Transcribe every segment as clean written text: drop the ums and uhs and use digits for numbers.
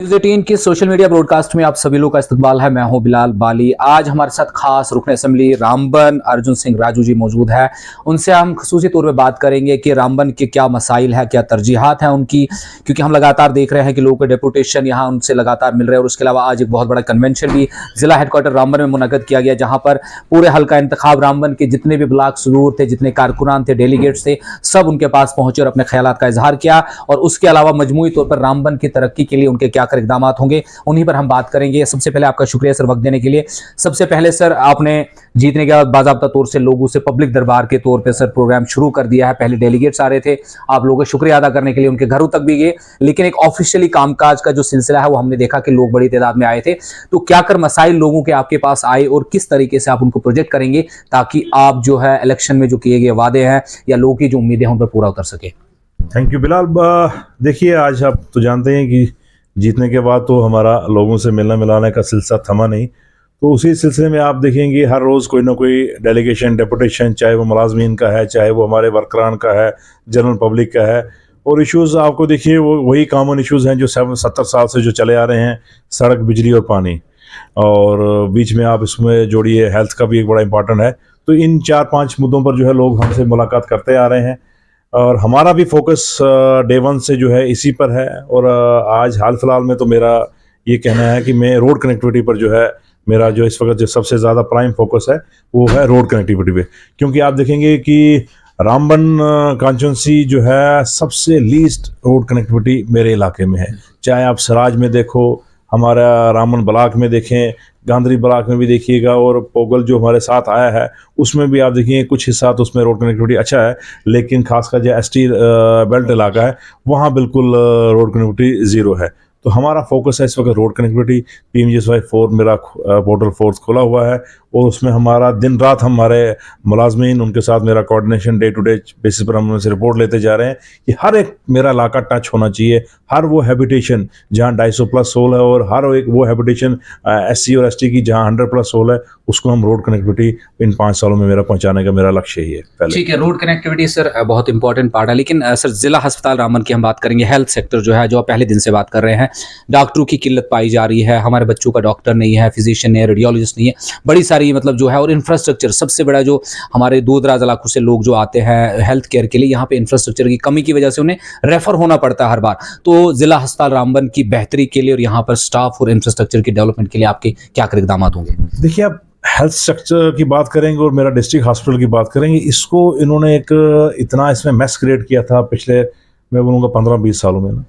News 18 की social media broadcast में आप सभी लोग का इस्तकबाल है। मैं हूं बिलाल बाली। आज हमारे साथ खास रुकन असेंबली रामबन अर्जुन सिंह राजू जी मौजूद है। उनसे हम खसूसी तौर पे बात करेंगे कि रामबन के क्या मसाइल है, क्या तरजीहात हैं उनकी, क्योंकि हम लगातार देख रहे हैं कि लोगों के डेपुटेशन यहाँ उनसे लगातार मिल रहे हैं। और उसके अलावा आज एक बहुत बड़ा कन्वेंशन भी जिला हेडक्वार्टर रामबन में मुनक्कद किया गया, जहाँ पर पूरे हल्का इंतखाब रामबन के जितने भी ब्लॉक सदूर थे, जितने कारकुनान थे, डेलीगेट्स थे, सब उनके पास पहुंचे और अपने ख्यालात का इजहार किया। और उसके अलावा मजमूई तौर पर रामबन की तरक्की के लिए उनके क्या कर इकदाम होंगे, उन्हीं पर हम बात करेंगे। सबसे पहले आपका शुक्रिया सर वक्त देने के लिए। सबसे पहले सर, आपने जीतने के बाद बाज़ाब्ता तौर से लोगों से पब्लिक दरबार के तौर पे सर प्रोग्राम शुरू कर दिया है। पहले डेलीगेट्स आ रहे थे, आप लोगों का शुक्रिया अदा करने के लिए उनके घरों तक भी गए, लेकिन एक ऑफिशियली कामकाज का जो सिलसिला है वो हमने देखा कि लोग बड़ी तादाद में आए थे। तो क्या कर मसाइल लोगों के आपके पास आए और किस तरीके से आप उनको प्रोजेक्ट करेंगे ताकि आप जो है इलेक्शन में जो किए गए वादे हैं या लोगों की जो उम्मीदें हैं उन पर पूरा उतर सके? Thank you Bilal. देखिए, आज आप तो जानते हैं कि जीतने के बाद तो हमारा लोगों से मिलना मिलाने का सिलसिला थमा नहीं। तो उसी सिलसिले में आप देखेंगे हर रोज़ कोई ना कोई डेलीगेशन डेपुटेशन, चाहे वो मुलाजमीन का है, चाहे वो हमारे वर्करान का है, जनरल पब्लिक का है। और इश्यूज़ आपको देखिए वो वही कॉमन इश्यूज़ हैं जो 70 साल से जो चले आ रहे हैं, सड़क, बिजली और पानी। और बीच में आप इसमें जोड़िए हेल्थ का भी एक बड़ा इंपॉर्टेंट है। तो इन 4-5 मुद्दों पर जो है लोग हमसे मुलाकात करते आ रहे हैं और हमारा भी फोकस डे वन से जो है इसी पर है। और आज हाल फिलहाल में तो मेरा ये कहना है कि मैं रोड कनेक्टिविटी पर जो है मेरा जो इस वक्त जो सबसे ज़्यादा प्राइम फोकस है वो है रोड कनेक्टिविटी पे। क्योंकि आप देखेंगे कि रामबन कॉन्स्टिट्यूंसी जो है सबसे लीस्ट रोड कनेक्टिविटी मेरे इलाके में है। चाहे आप सराज में देखो, हमारा रामबन ब्लॉक में देखें, गांधरी ब्लॉक में भी देखिएगा, और पोगल जो हमारे साथ आया है उसमें भी आप देखिए कुछ हिस्सा तो उसमें रोड कनेक्टिविटी अच्छा है, लेकिन खासकर जो एसटी बेल्ट इलाका है वहाँ बिल्कुल रोड कनेक्टिविटी ज़ीरो है। तो हमारा फोकस है इस वक्त रोड कनेक्टिविटी। PMGSY 4 मेरा पोर्टल फोर्स खोला हुआ है और उसमें हमारा दिन रात हमारे मुलाजमीन उनके साथ मेरा coordination day to day basis पर हम उनसे रिपोर्ट लेते जा रहे हैं कि हर एक मेरा इलाका टच होना चाहिए। हर वो हैबिटेशन जहाँ 250+ सोल है और हर एक वो हैबिटेशन SC और ST की जहाँ 100+ सोल है, उसको हम रोड कनेक्टिविटी इन 5 सालों में मेरा पहुँचाने का मेरा लक्ष्य ही है। पहले ठीक है, रोड कनेक्टिविटी सर बहुत इंपॉर्टेंट पार्ट है, लेकिन सर जिला अस्पताल रामबन की हम बात करेंगे। हेल्थ सेक्टर जो है, जो आप पहले दिन से बात कर रहे हैं, डॉक्टरों की किल्लत पाई जा रही है, हमारे बच्चों का डॉक्टर नहीं है, फिजिशियन नहीं है, रेडियोलॉजिस्ट नहीं है, बड़ी सारी मतलब जो है। और इंफ्रास्ट्रक्चर सबसे बड़ा, जो हमारे दूर दराज इलाकों से लोग जो आते हैं हेल्थ केयर के लिए, यहाँ पे इंफ्रास्ट्रक्चर की कमी की वजह से उन्हें रेफर होना पड़ता है हर बार। तो जिला अस्पताल रामबन की बेहतरी के लिए और यहाँ पर स्टाफ और इंफ्रास्ट्रक्चर की डेवलपमेंट के लिए आपके क्या कर इकदाम होंगे? देखिए, आप हेल्थ स्ट्रक्चर की बात करेंगे और मेरा डिस्ट्रिक्ट हॉस्पिटल की बात करेंगे, इसको इन्होंने एक इतना इसमें मैस क्रिएट किया था पिछले, मैं बोलूँगा 15-20 सालों में ना,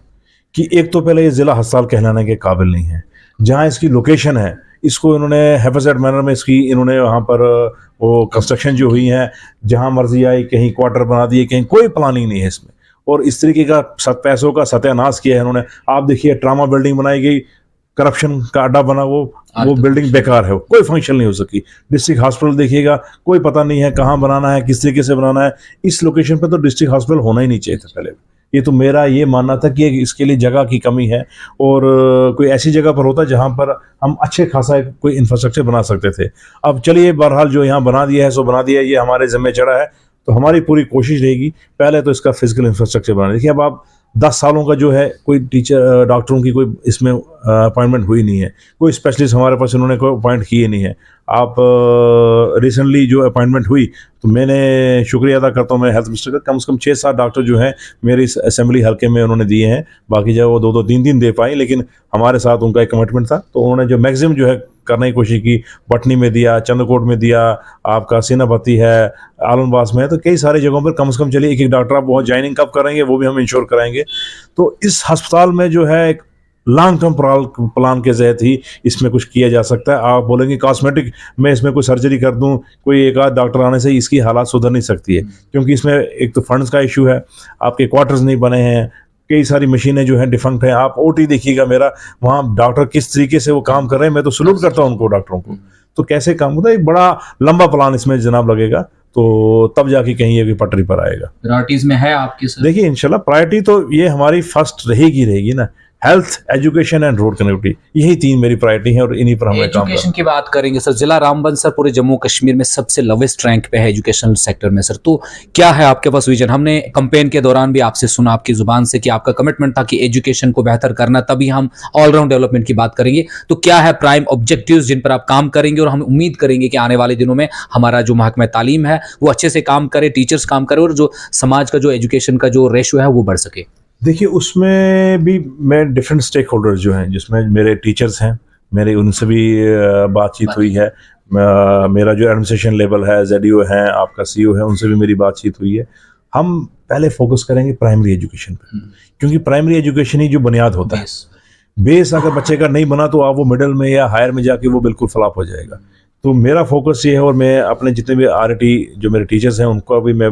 कि एक तो पहले ये ज़िला अस्पताल कहलाने के काबिल नहीं है। जहाँ इसकी लोकेशन है, इसको इन्होंने हेफाजत मैनर में इसकी इन्होंने वहाँ पर वो कंस्ट्रक्शन जो हुई है, जहाँ मर्जी आई कहीं क्वार्टर बना दिए, कहीं कोई प्लानिंग नहीं है इसमें। और इस तरीके का पैसों का सत्यानाश किया है इन्होंने। आप देखिए ट्रामा बिल्डिंग बनाई गई, करप्शन का अड्डा बना, वो बिल्डिंग बेकार है, कोई फंक्शन नहीं हो सकी। डिस्ट्रिक्ट हॉस्पिटल देखिएगा, कोई पता नहीं है कहाँ बनाना है, किस तरीके से बनाना है। इस लोकेशन पे तो डिस्ट्रिक्ट हॉस्पिटल होना ही नहीं चाहिए था पहले। ये तो मेरा ये मानना था कि इसके लिए जगह की कमी है और कोई ऐसी जगह पर होता जहाँ पर हम अच्छे खासा कोई इंफ्रास्ट्रक्चर बना सकते थे। अब चलिए बहरहाल जो यहाँ बना दिया है सो बना दिया है, ये हमारे ज़िम्मे चढ़ा है। तो हमारी पूरी कोशिश रहेगी पहले तो इसका फिजिकल इंफ्रास्ट्रक्चर बनाने। देखिए, अब आप 10 सालों का जो है कोई टीचर डॉक्टरों की कोई इसमें अपॉइंटमेंट हुई नहीं है, कोई स्पेशलिस्ट हमारे पास इन्होंने कोई अपॉइंट किए नहीं है। आप रिसेंटली जो अपॉइंटमेंट हुई तो मैंने शुक्रिया अदा करता हूँ मैं हेल्थ मिनिस्टर का, कम से कम 6-7 डॉक्टर जो हैं मेरे इस असेंबली हल्के में उन्होंने दिए हैं। बाकी जो वो 2-2, 3-3 दे पाए, लेकिन हमारे साथ उनका एक कमिटमेंट था तो उन्होंने जो मैक्सिमम जो है करने की कोशिश की। पटनी में दिया, चंद्रकोट में दिया, आपका सीनापति है, आलमबास में है, तो कई सारी जगहों पर कम से कम चलिए एक डॉक्टर आप बहुत ज्वाइनिंग कब करेंगे वो भी हम इंश्योर कराएंगे। तो इस अस्पताल में जो है एक लॉन्ग टर्म प्लान के तहत ही इसमें कुछ किया जा सकता है। आप बोलेंगे कॉस्मेटिक मैं इसमें कोई सर्जरी कर दूं, कोई एक आध डॉक्टर आने से इसकी हालात सुधर नहीं सकती है, क्योंकि इसमें एक तो फंड्स का इशू है, आपके क्वार्टर्स नहीं बने हैं, कई सारी मशीनें जो हैं डिफंक्ट हैं। आप OT देखिएगा मेरा, वहाँ डॉक्टर किस तरीके से वो काम कर रहे हैं, मैं तो सलूट करता हूँ उनको, डॉक्टरों को। तो कैसे काम होता है, एक बड़ा लंबा प्लान इसमें जनाब लगेगा, तो तब जाके कहीं ये भी पटरी पर आएगा। प्रायोरिटीज में है आपकी सर? देखिए इंशाल्लाह प्रायोरिटी तो ये हमारी फर्स्ट रहेगी ना, health, education and road connectivity, यही 3 मेरी प्रायोरिटी है और इन्हीं पर हमें काम एजुकेशन की बात करेंगे सर, जिला रामबन सर पूरे जम्मू कश्मीर में सबसे लोवेस्ट रैंक पे है एजुकेशनल सेक्टर में सर, तो क्या है आपके पास विजन? हमने कैंपेन के दौरान भी आपसे सुना आपकी जुबान से कि आपका कमिटमेंट था कि एजुकेशन को बेहतर करना, तभी हम ऑलराउंड डेवलपमेंट की बात करेंगे। तो क्या है प्राइम ऑब्जेक्टिव्स जिन पर आप काम करेंगे और हम उम्मीद करेंगे कि आने वाले दिनों में हमारा जो महकमा तालीम है वो अच्छे से काम करे, टीचर्स काम करे और जो समाज का जो एजुकेशन का जो रेशियो है वो बढ़ सके? देखिए, उसमें भी मैं डिफरेंट स्टेक होल्डर्स जो हैं, जिसमें मेरे टीचर्स हैं, मेरे उनसे भी बातचीत हुई है। मेरा जो एडमिनिस्ट्रेशन लेवल है, ZEO है, आपका CEO है, उनसे भी मेरी बातचीत हुई है। हम पहले फोकस करेंगे प्राइमरी एजुकेशन पे, क्योंकि प्राइमरी एजुकेशन ही जो बुनियाद होता है। बेस अगर बच्चे का नहीं बना तो आप वो मिडिल में या हायर में जाके वो बिल्कुल फ्लॉप हो जाएगा। तो मेरा फोकस ये है, और मैं अपने जितने भी RT जो मेरे टीचर्स हैं उनको भी मैं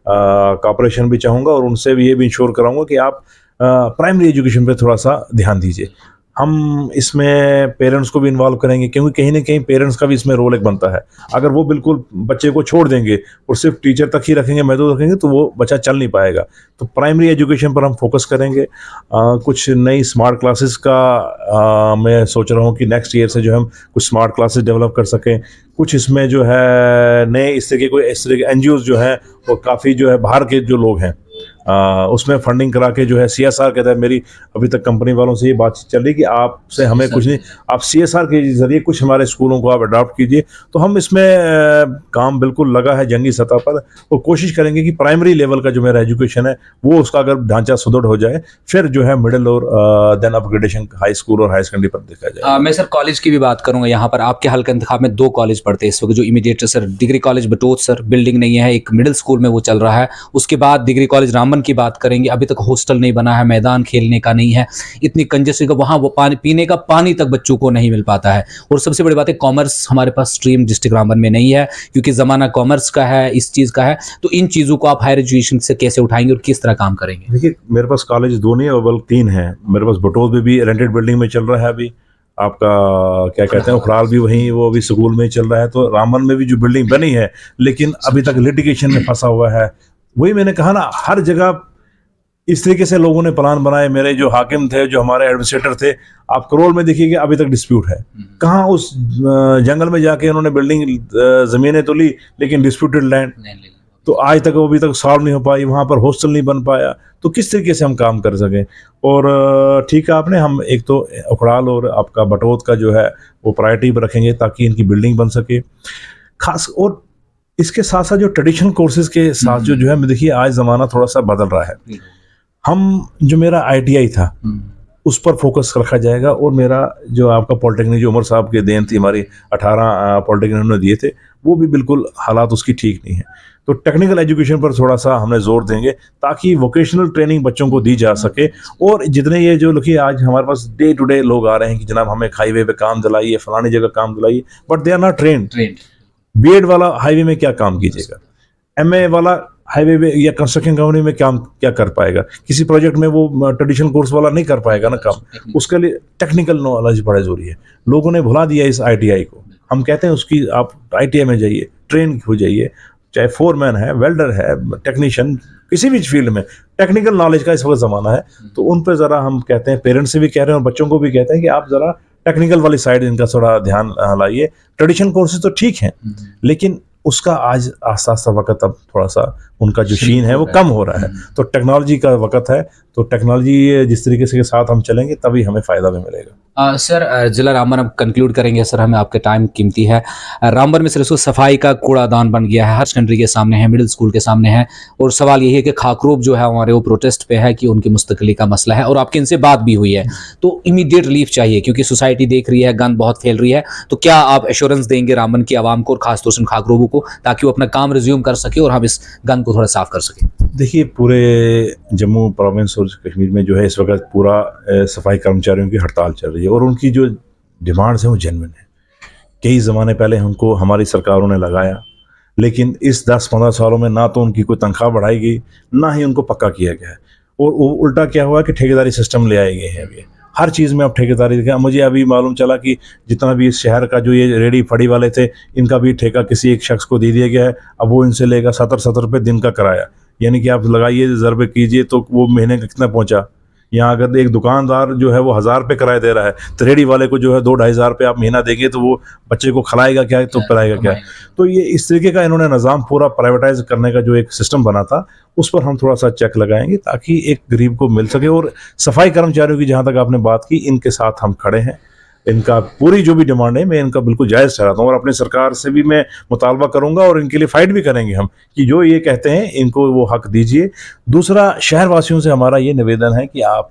कॉपरेशन भी चाहूँगा और उनसे भी ये भी इंश्योर कराऊंगा कि आप प्राइमरी एजुकेशन पे थोड़ा सा ध्यान दीजिए। हम इसमें पेरेंट्स को भी इन्वॉल्व करेंगे, क्योंकि कहीं ना कहीं पेरेंट्स का भी इसमें रोल एक बनता है। अगर वो बिल्कुल बच्चे को छोड़ देंगे और सिर्फ टीचर तक ही रखेंगे, मेथड रखेंगे, तो वो बच्चा चल नहीं पाएगा। तो प्राइमरी एजुकेशन पर हम फोकस करेंगे। कुछ नई स्मार्ट क्लासेस का मैं सोच रहा हूँ कि नेक्स्ट ईयर से जो हम कुछ स्मार्ट क्लासेस डेवलप कर सकें। कुछ इसमें जो है नए इस तरह के NGOs जो हैं वो काफ़ी जो है बाहर के जो लोग हैं उसमें फंडिंग करा के जो है CSR कहता है। मेरी अभी तक कंपनी वालों से ये बातचीत चल रही कि आपसे हमें कुछ नहीं, आप CSR के जरिए कुछ हमारे स्कूलों को आप अडॉप्ट कीजिए। तो हम इसमें काम बिल्कुल लगा है जंगी सतह पर, और कोशिश करेंगे कि प्राइमरी लेवल का जो मेरा एजुकेशन है वो उसका अगर ढांचा सुदृढ़ हो जाए, फिर जो है मिडिल और देन अपग्रेडेशन हाई स्कूल और हाई सेकेंडरी पर देखा जाए। मैं सर कॉलेज की भी बात करूंगा। यहाँ पर आपके हल्के इंतखाब में 2 कॉलेज पढ़ते हैं इस वक्त जो immediate sir, degree college Batot sir, building नहीं है, एक मिडिल स्कूल में वो चल रहा है। उसके बाद डिग्री कॉलेज रामबन की बात करेंगे, अभी तक हॉस्टल नहीं बना है, मैदान खेलने का नहीं है, इतनी कंजेस्टेड का वहाँ वो पानी पीने का पानी तक बच्चों को नहीं मिल पाता है। और सबसे बड़ी बात है कॉमर्स हमारे पास स्ट्रीम डिस्ट्रिक्ट रामबन में नहीं है, क्योंकि ज़माना कॉमर्स का है, इस चीज़ का है। तो इन चीज़ों को आप हायर एजुकेशन से कैसे उठाएंगे और किस तरह काम करेंगे? देखिए, मेरे पास कॉलेज 2 नहीं है, बल्कि 3 हैं। मेरे पास बटोत में भी रेंटेड बिल्डिंग में चल रहा है अभी, आपका क्या कहते हैं उखराल भी वहीं वो अभी स्कूल में चल रहा है। तो रामबन में भी जो बिल्डिंग बनी है, लेकिन अभी तक लिटिगेशन में फंसा हुआ है। वही मैंने कहा ना, हर जगह इस तरीके से लोगों ने प्लान बनाए। मेरे जो हाकिम थे, जो हमारे एडमिनिस्ट्रेटर थे, आप करोल में देखिए कि अभी तक डिस्प्यूट है। कहाँ उस जंगल में जाके उन्होंने बिल्डिंग ज़मीनें तो ली, लेकिन डिस्प्यूटेड लैंड, तो आज तक वो अभी तक सॉल्व नहीं हो पाई। वहाँ पर हॉस्टल नहीं बन पाया। तो किस तरीके से हम काम कर सकें? और ठीक है आपने, हम एक तो उखड़ाल और आपका बटोत का जो है वो प्रायोरिटी पर रखेंगे ताकि इनकी बिल्डिंग बन सके खास। और इसके साथ साथ जो ट्रेडिशनल कोर्सेज के साथ जो है, देखिए आज ज़माना थोड़ा सा बदल रहा है। हम जो मेरा ITI था उस पर फोकस रखा जाएगा, और मेरा जो आपका पॉलिटेक्निक जो उमर साहब के देन थी, हमारी 18 पॉलिटेक्निक उन्होंने दिए थे, वो भी बिल्कुल हालात उसकी ठीक नहीं है। तो टेक्निकल एजुकेशन पर थोड़ा सा हमने जोर देंगे ताकि वोकेशनल ट्रेनिंग बच्चों को दी जा सके। और जितने ये जो लिखिए आज हमारे पास डे टू डे लोग आ रहे हैं कि जनाब हमें हाईवे पे काम दिलाइए, फलानी जगह काम दिलाइए, but they are not trained. B.Ed वाला हाईवे में क्या काम कीजिएगा, MA वाला हाईवे में या कंस्ट्रक्शन कंपनी में काम क्या कर पाएगा, किसी प्रोजेक्ट में वो ट्रेडिशनल कोर्स वाला नहीं कर पाएगा ना काम। उसके लिए टेक्निकल नॉलेज बड़ा जरूरी है। लोगों ने भुला दिया इस ITI को। हम कहते हैं उसकी आप ITI में जाइए, ट्रेन हो जाइए, चाहे फोरमैन है, वेल्डर है, टेक्नीशियन, किसी भी फील्ड में टेक्निकल नॉलेज का इस वक्त ज़माना है। तो उन पर ज़रा हम कहते हैं, पेरेंट्स से भी कह रहे हैं और बच्चों को भी कहते हैं कि आप ज़रा टेक्निकल वाली साइड इनका थोड़ा ध्यान लाइए। ट्रेडिशनल कोर्सेज तो ठीक हैं, लेकिन उसका आज आस्ता आस्ता वक्त अब थोड़ा सा उनका जो शीन है वो कम हो रहा है। तो टेक्नोलॉजी का वक्त है, तो टेक्नोलॉजी जिस तरीके से के साथ हम चलेंगे तभी हमें फ़ायदा भी मिलेगा। सर जिला रामबन अब कंक्लूड करेंगे सर, हमें आपके टाइम कीमती है। रामबन में सिर्फ सफाई का कूड़ादान बन गया है, हर सेकेंडरी के सामने है, मिडिल स्कूल के सामने है, और सवाल यही है कि खाकरूब जो है हमारे वो प्रोटेस्ट पे है कि उनकी मुस्तकली का मसला है, और आपकी इनसे बात भी हुई है। तो इमीडिएट रिलीफ चाहिए क्योंकि सोसाइटी देख रही है गंद बहुत फैल रही है। तो क्या आप एश्योरेंस देंगे रामबन की आवाम को और खासतौर से खाकरूबों को, ताकि वो अपना काम रिज्यूम कर सके और हम इस गंद को थोड़ा साफ कर सकें? देखिए, पूरे जम्मू प्रोविंस और कश्मीर में जो है इस वक्त पूरा सफाई कर्मचारियों की हड़ताल चल रही है, और उनकी जो डिमांड्स हैं वो जेन्युइन है। कई ज़माने पहले हमको हमारी सरकारों ने लगाया, लेकिन इस 10-15 सालों में ना तो उनकी कोई तनख्वाह बढ़ाई गई, ना ही उनको पक्का किया गया है। और उल्टा क्या हुआ कि ठेकेदारी सिस्टम ले आए गए हैं। अभी हर चीज़ में अब ठेकेदारी देखा। मुझे अभी मालूम चला कि जितना भी इस शहर का जो ये रेडी फड़ी वाले थे, इनका भी ठेका किसी एक शख्स को दे दिया गया है। अब वो इनसे लेगा 70 रुपये दिन का किराया, यानी कि आप लगाइए, रिजर्व कीजिए, तो वो महीने का कितना पहुंचा, यहाँ अगर एक दुकानदार जो है वो 1000 रुपये किराया दे रहा है, तो रेडी वाले को जो है 2-2,500 रुपये आप महीना देंगे तो वो बच्चे को खिलाएगा क्या, तो पिलाएगा क्या। तो ये इस तरीके का इन्होंने निज़ाम पूरा प्राइवेटाइज करने का जो एक सिस्टम बना था, उस पर हम थोड़ा सा चेक लगाएंगे ताकि एक गरीब को मिल सके। और सफाई कर्मचारियों की जहाँ तक आपने बात की, इनके साथ हम खड़े हैं। इनका पूरी जो भी डिमांड है मैं इनका बिल्कुल जायज़ ठहराता हूँ, और अपनी सरकार से भी मैं मुतालबा करूंगा और इनके लिए फाइट भी करेंगे हम कि जो ये कहते हैं इनको वो हक दीजिए। दूसरा, शहरवासियों से हमारा ये निवेदन है कि आप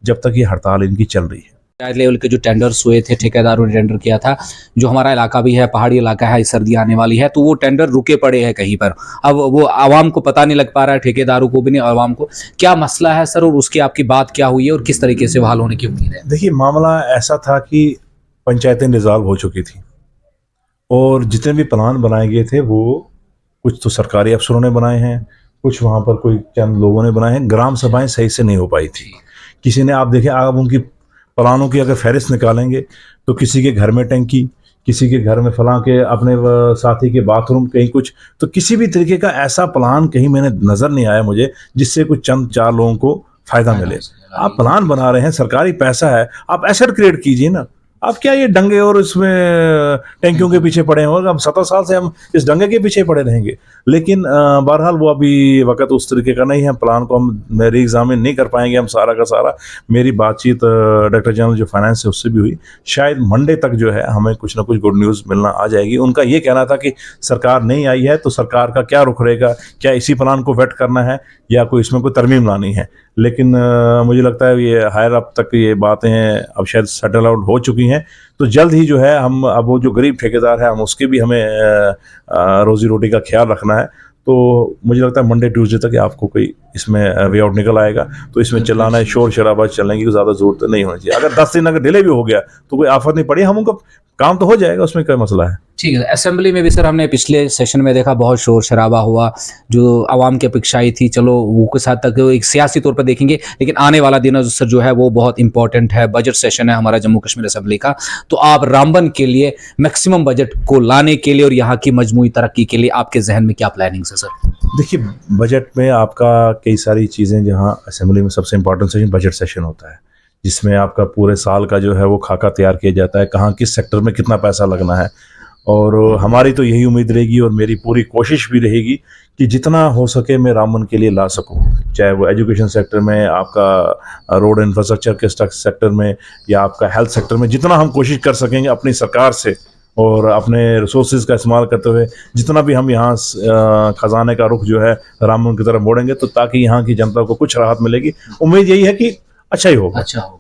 जब तक ये हड़ताल इनकी चल रही है, पंचायत लेवल के जो टेंडर्स हुए थे, ठेकेदारों ने टेंडर किया था, जो हमारा इलाका भी है पहाड़ी इलाका है, सर्दी आने वाली है, तो वो टेंडर रुके पड़े हैं कहीं पर। अब वो आवाम को पता नहीं लग पा रहा है, ठेकेदारों को भी नहीं, आवाम को। क्या मसला है सर, और उसकी आपकी बात क्या हुई है और किस तरीके से वो हल होने की उम्मीद है? देखिए, मामला ऐसा था कि पंचायतें डिज़ॉल्व हो चुकी थी और जितने भी प्लान बनाए गए थे वो कुछ तो सरकारी अफसरों ने बनाए हैं, कुछ वहाँ पर कोई चंद लोगों ने बनाए हैं। ग्राम सभाएं सही से नहीं हो पाई थी। किसी ने, आप देखें, आप उनकी प्लानों की अगर फहरिस्त निकालेंगे तो किसी के घर में टंकी, किसी के घर में फलां के अपने साथी के बाथरूम, कहीं कुछ, तो किसी भी तरीके का ऐसा प्लान कहीं मैंने नज़र नहीं आया मुझे जिससे कुछ चंद 4 लोगों को फ़ायदा मिले। आप प्लान बना रहे हैं, सरकारी पैसा है, आप एसेट क्रिएट कीजिए ना। आप क्या ये डंगे और इसमें टैंकियों के पीछे पड़े हैं, और अब 70 साल से हम इस डंगे के पीछे पड़े रहेंगे। लेकिन बहरहाल वो अभी वक्त उस तरीके का नहीं है, प्लान को हम री एग्जामिन नहीं कर पाएंगे हम सारा का सारा। मेरी बातचीत डायरेक्टर जनरल जो फाइनेंस है उससे भी हुई, शायद मंडे तक जो है हमें कुछ ना कुछ गुड न्यूज़ मिलना आ जाएगी। उनका ये कहना था कि सरकार नहीं आई है तो सरकार का क्या रुख रहेगा, क्या इसी प्लान को वेट करना है या कोई इसमें कोई तरमीम लानी है। लेकिन मुझे लगता है ये हायर अप तक ये बातें अब शायद सेटल आउट हो चुकी हैं, तो जल्द ही जो है हम, अब वो जो गरीब ठेकेदार है हम उसके भी हमें रोजी रोटी का ख्याल रखना है। तो मुझे लगता है मंडे ट्यूसडे तक आपको कोई इसमें वे आउट निकल आएगा। तो इसमें चलाना है, शोर शराबा चलने की ज़्यादा ज़रूरत नहीं होनी चाहिए। अगर 10 दिन अगर डिले भी हो गया तो कोई आफत नहीं पड़ी, हम उनका काम तो हो जाएगा, उसमें क्या मसला है। ठीक है। असेंबली में भी सर हमने पिछले सेशन में देखा बहुत शोर शराबा हुआ, जो आवाम की अपेक्षाएं थी, चलो वो कुछ हद तक एक सियासी तौर पर देखेंगे, लेकिन आने वाला दिन सर जो है वो बहुत इंपॉर्टेंट है। बजट सेशन है हमारा जम्मू कश्मीर असेंबली का, तो आप रामबन के लिए मैक्सिमम बजट को लाने के लिए और यहाँ की मजमूई तरक्की के लिए आपके जहन में क्या प्लानिंग है सर? देखिए, बजट में आपका कई सारी चीज़ें, जहाँ असेंबली में सबसे इम्पोर्टेंट सेशन बजट सेशन होता है, जिसमें आपका पूरे साल का जो है वो खाका तैयार किया जाता है, कहाँ किस सेक्टर में कितना पैसा लगना है। और हमारी तो यही उम्मीद रहेगी और मेरी पूरी कोशिश भी रहेगी कि जितना हो सके मैं रामबन के लिए ला सकूं, चाहे वो एजुकेशन सेक्टर में, आपका रोड इंफ्रास्ट्रक्चर के सेक्टर में, या आपका हेल्थ सेक्टर में, जितना हम कोशिश कर सकेंगे अपनी सरकार से और अपने रिसोर्सेज का इस्तेमाल करते हुए, जितना भी हम यहाँ खजाने का रुख जो है रामबन की तरफ मोड़ेंगे, तो ताकि यहाँ की जनता को कुछ राहत मिलेगी। उम्मीद यही है कि अच्छा ही होगा। अच्छा होगा।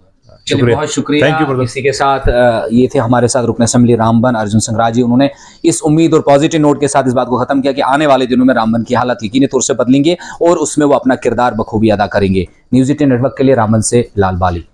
चलिए, बहुत शुक्रिया। Thank you brother. इसी के साथ ये थे हमारे साथ रुकन असेंबली रामबन अर्जुन सिंह राजी। उन्होंने इस उम्मीद और पॉजिटिव नोट के साथ इस बात को खत्म किया कि आने वाले दिनों में रामबन की हालत यकीनी तौर से बदलेंगे और उसमें वो अपना किरदार बखूबी अदा करेंगे। न्यूज़ 18 नेटवर्क के लिए रामबन से लाल बाली।